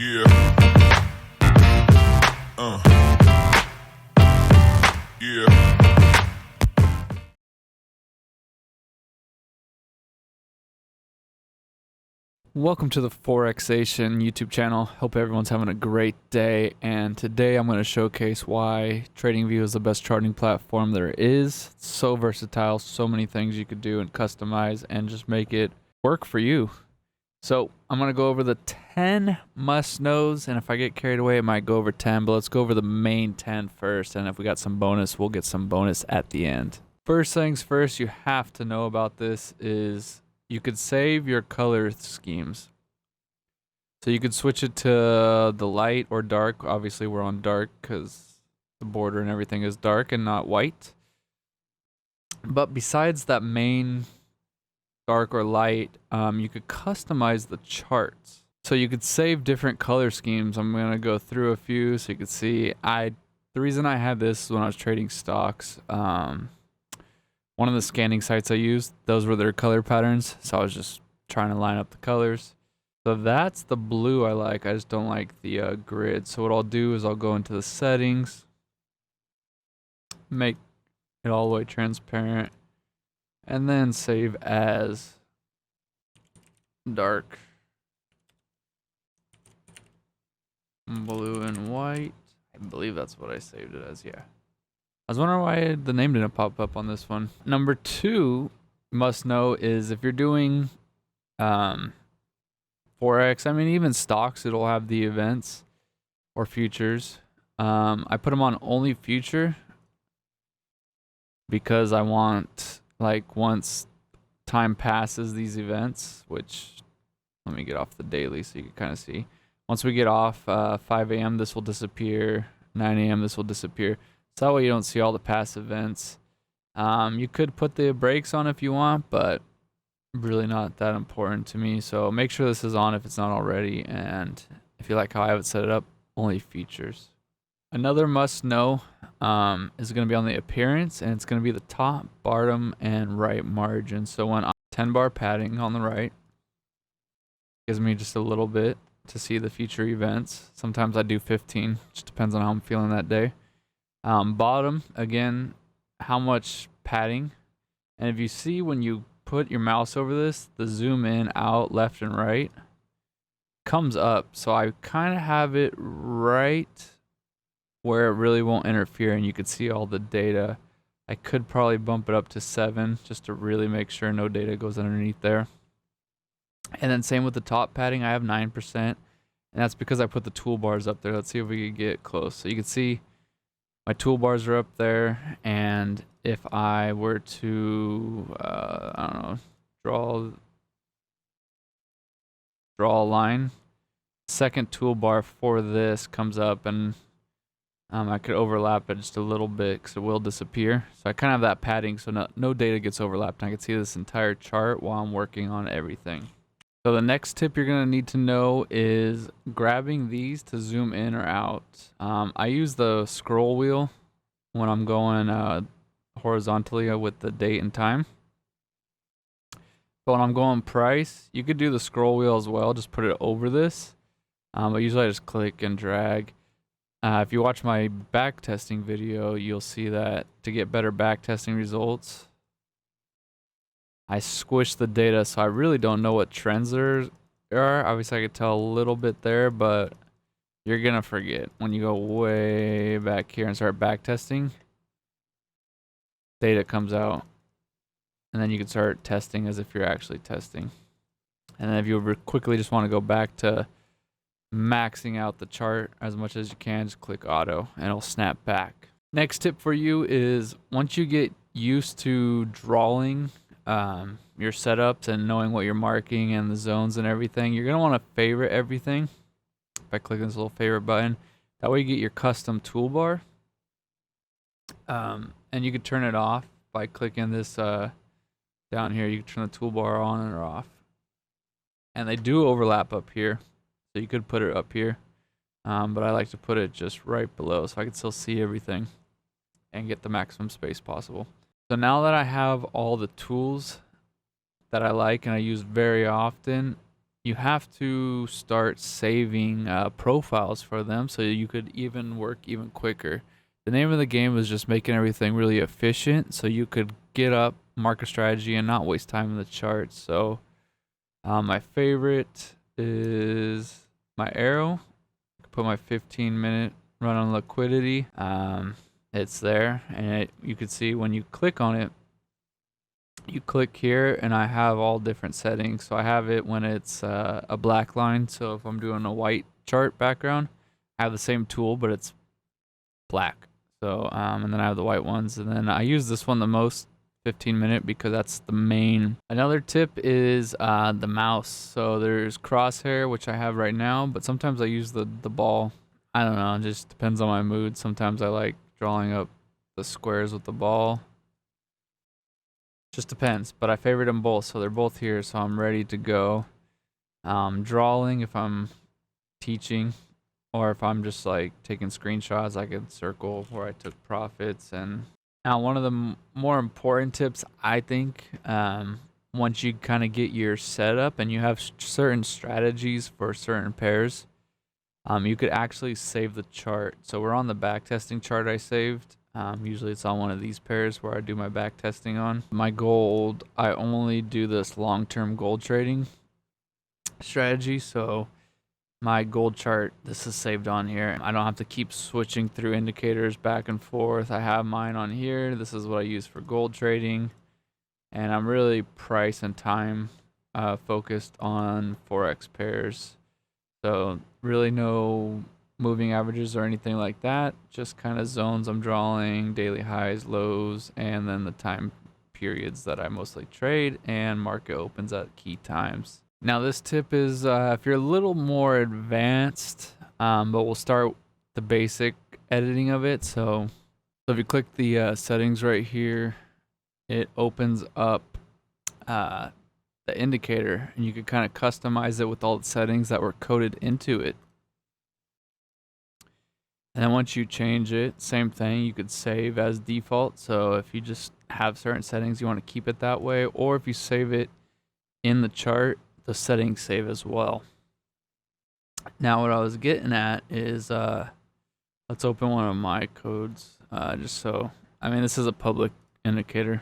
Yeah. Uh. Yeah. Welcome to the Forexation YouTube channel. Hope everyone's having a great day. And today I'm going to showcase why TradingView is the best charting platform there is. It's so versatile, so many things you could do and customize and just make it work for you. So I'm going to go over the 10 must-knows, and if I get carried away, it might go over 10, but let's go over the main 10 first, and if we got some bonus, we'll get some bonus at the end. First things first, you have to know about this is you could save your color schemes. So you could switch it to the light or dark. Obviously, we're on dark because the border and everything is dark and not white. But besides that main dark or light, you could customize the charts. So you could save different color schemes. I'm going to go through a few so you can see. The reason I had this is when I was trading stocks. One of the scanning sites I used, those were their color patterns. So I was just trying to line up the colors. So that's the blue I like. I just don't like the grid. So what I'll do is I'll go into the settings, make it all the way transparent, and then save as dark blue and white. I believe that's what I saved it as, yeah. I was wondering why the name didn't pop up on this one. Number 2 must know is if you're doing Forex, I mean even stocks, it'll have the events or futures. I put them on only future because I want, like, once time passes these events, which let me get off the daily so you can kind of see. Once we get off 5 a.m. this will disappear, 9 a.m. this will disappear. So that way you don't see all the past events. You could put the brakes on if you want, but really not that important to me. So make sure this is on if it's not already. And if you like how I have it set it up, only features. Another must know is going to be on the appearance, and it's going to be the top, bottom, and right margin. So when I'm 10 bar padding on the right, gives me just a little bit to see the future events. Sometimes I do 15, just depends on how I'm feeling that day. Bottom, again, how much padding. And if you see when you put your mouse over this, the zoom in, out, left, and right comes up. So I kind of have it right where it really won't interfere and you could see all the data. I could probably bump it up to 7 just to really make sure no data goes underneath there. And then same with the top padding, I have 9%. And that's because I put the toolbars up there. Let's see if we can get close. So you can see my toolbars are up there, and if I were to, I don't know, draw a line, second toolbar for this comes up, and I could overlap it just a little bit because it will disappear. So I kind of have that padding so no data gets overlapped, and I can see this entire chart while I'm working on everything. So the next tip you're going to need to know is grabbing these to zoom in or out. I use the scroll wheel when I'm going horizontally with the date and time. But when I'm going price, you could do the scroll wheel as well. Just put it over this. But usually I just click and drag. If you watch my back testing video, you'll see that to get better back testing results, I squish the data, so I really don't know what trends there are. Obviously, I could tell a little bit there, but you're going to forget when you go way back here and start back testing. Data comes out, and then you can start testing as if you're actually testing. And then if you quickly just want to go back to maxing out the chart as much as you can, just click auto, and it'll snap back. Next tip for you is once you get used to drawing your setups and knowing what you're marking and the zones and everything, you're going to want to favorite everything by clicking this little favorite button. That way you get your custom toolbar. And you can turn it off by clicking this down here. You can turn the toolbar on or off. And they do overlap up here, so you could put it up here. But I like to put it just right below so I can still see everything and get the maximum space possible. So now that I have all the tools that I like and I use very often, you have to start saving profiles for them so you could even work even quicker. The name of the game is just making everything really efficient so you could get up, mark a strategy, and not waste time in the charts. So my favorite is my arrow. Put my 15-minute run on liquidity. It's there, and you can see when you click on it, you click here, and I have all different settings. So I have it when it's a black line. So if I'm doing a white chart background, I have the same tool, but it's black. So and then I have the white ones, and then I use this one the most, 15-minute, because that's the main. Another tip is the mouse. So there's crosshair, which I have right now, but sometimes I use the ball. I don't know, it just depends on my mood. Sometimes I like drawing up the squares with the ball. Just depends, but I favorite them both, so they're both here, so I'm ready to go. Drawing if I'm teaching, or if I'm just like taking screenshots, I can circle where I took profits. And now one of the more important tips, I think, once you kind of get your setup and you have certain strategies for certain pairs, you could actually save the chart. So we're on the back testing chart I saved. Usually it's on one of these pairs where I do my back testing on. My gold, I only do this long-term gold trading strategy. So my gold chart, this is saved on here. I don't have to keep switching through indicators back and forth. I have mine on here. This is what I use for gold trading. And I'm really price and time focused on Forex pairs. So really no moving averages or anything like that, just kind of zones I'm drawing, daily highs, lows, and then the time periods that I mostly trade, and market opens at key times. Now this tip is if you're a little more advanced, but we'll start the basic editing of it. So if you click the settings right here, it opens up the indicator, and you can kind of customize it with all the settings that were coded into it. And then once you change it, same thing, you could save as default. So if you just have certain settings, you want to keep it that way. Or if you save it in the chart, the settings save as well. Now what I was getting at is, let's open one of my codes. Just so, I mean, this is a public indicator.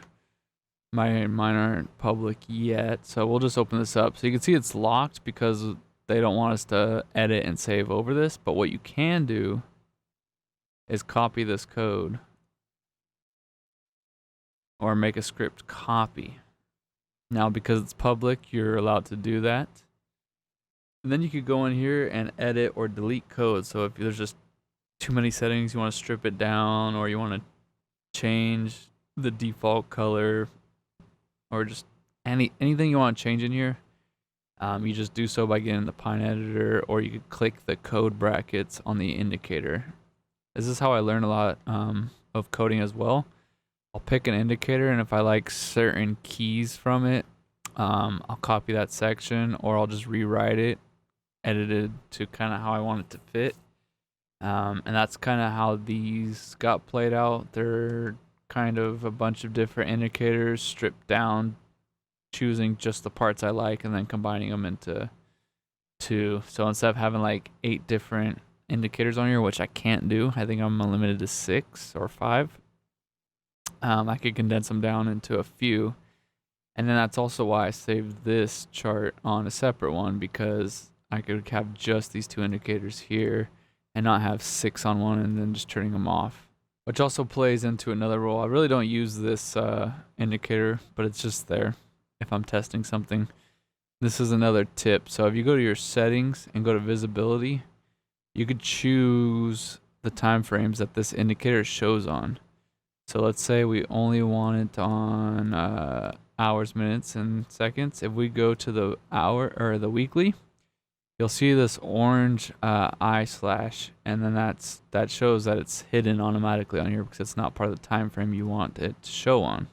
Mine aren't public yet. So we'll just open this up. So you can see it's locked because they don't want us to edit and save over this. But what you can do is copy this code or make a script copy. Now, because it's public, you're allowed to do that. And then you could go in here and edit or delete code. So if there's just too many settings, you want to strip it down, or you want to change the default color, or just anything you want to change in here, you just do so by getting the Pine editor, or you could click the code brackets on the indicator. This is how I learn a lot of coding as well. I'll pick an indicator, and if I like certain keys from it, I'll copy that section, or I'll just rewrite it, edit it to kind of how I want it to fit. And that's kind of how these got played out. They're kind of a bunch of different indicators stripped down, choosing just the parts I like and then combining them into two. So instead of having like 8 different indicators on here, which I can't do, I think I'm limited to 6 or 5. I could condense them down into a few. And then that's also why I saved this chart on a separate one, because I could have just these 2 indicators here and not have 6 on one and then just turning them off. Which also plays into another role. I really don't use this indicator, but it's just there if I'm testing something. This is another tip. So if you go to your settings and go to visibility, you could choose the time frames that this indicator shows on. So let's say we only want it on hours, minutes, and seconds. If we go to the hour or the weekly, you'll see this orange I slash, and then that shows that it's hidden automatically on here because it's not part of the time frame you want it to show on.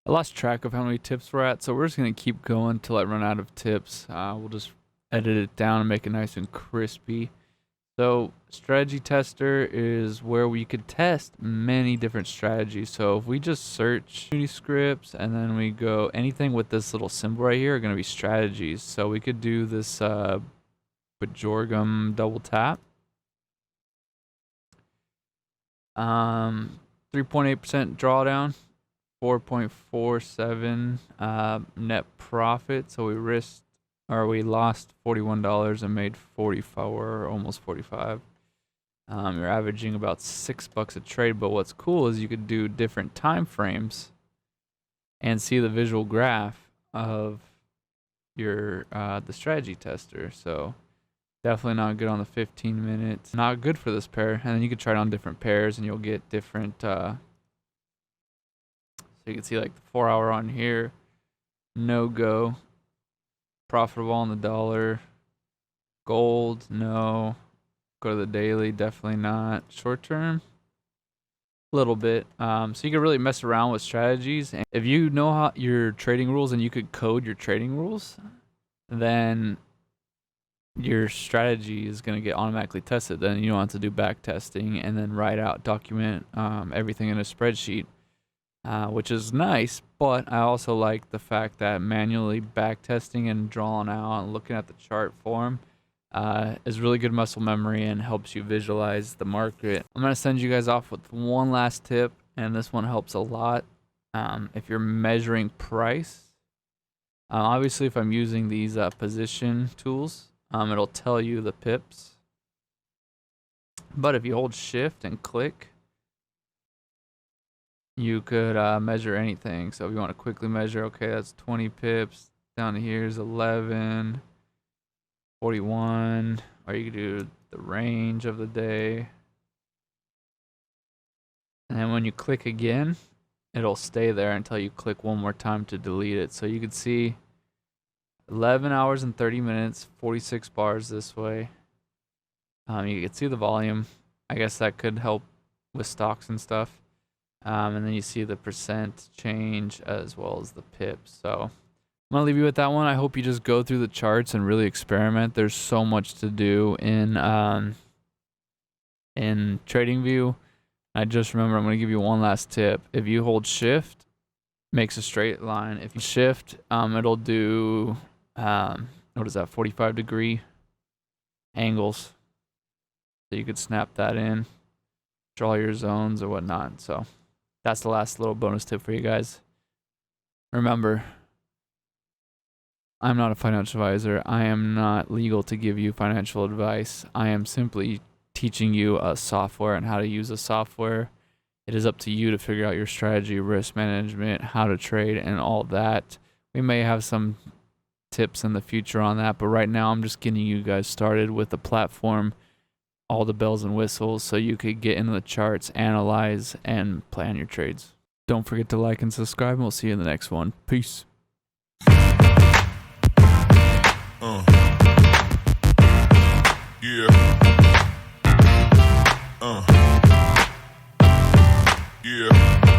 I lost track of how many tips we're at, so we're just gonna keep going till I run out of tips. We'll just edit it down and make it nice and crispy. So strategy tester is where we could test many different strategies. So if we just search community scripts and then we go anything with this little symbol right here are going to be strategies. So we could do this Bajorgum double tap. 3.8% drawdown, 4.47 net profit. So we lost $41 and made 44, almost 45. You're averaging about $6 a trade. But what's cool is you could do different time frames and see the visual graph of your the strategy tester. So definitely not good on the 15 minutes. Not good for this pair. And then you could try it on different pairs and you'll get different. So you can see like the 4 hour on here, no go. Profitable on the dollar. Gold, no. Go to the daily, definitely not. Short term, a little bit. So you can really mess around with strategies. And if you know how your trading rules and you could code your trading rules, then your strategy is going to get automatically tested. Then you don't have to do back testing and then document everything in a spreadsheet. Which is nice, but I also like the fact that manually back testing and drawing out and looking at the chart form is really good muscle memory and helps you visualize the market. I'm going to send you guys off with one last tip, and this one helps a lot. If you're measuring price, obviously if I'm using these position tools, it'll tell you the pips. But if you hold shift and click, you could measure anything. So if you want to quickly measure, okay, that's 20 pips. Down here is 11, 41. Or you could do the range of the day. And then when you click again, it'll stay there until you click one more time to delete it. So you could see 11 hours and 30 minutes, 46 bars this way. You can see the volume. I guess that could help with stocks and stuff. And then you see the percent change as well as the pips. So I'm going to leave you with that one. I hope you just go through the charts and really experiment. There's so much to do in TradingView. I just remember I'm going to give you one last tip. If you hold shift, makes a straight line. If you shift, it'll do, what is that, 45 degree angles. So you could snap that in, draw your zones or whatnot. So that's the last little bonus tip for you guys. Remember, I'm not a financial advisor. I am not legal to give you financial advice. I am simply teaching you a software and how to use a software. It is up to you to figure out your strategy, risk management, how to trade, and all that. We may have some tips in the future on that, but right now I'm just getting you guys started with the platform, all the bells and whistles, so you could get into the charts, analyze, and plan your trades. Don't forget to like and subscribe, and we'll see you in the next one. Peace. Yeah. Yeah.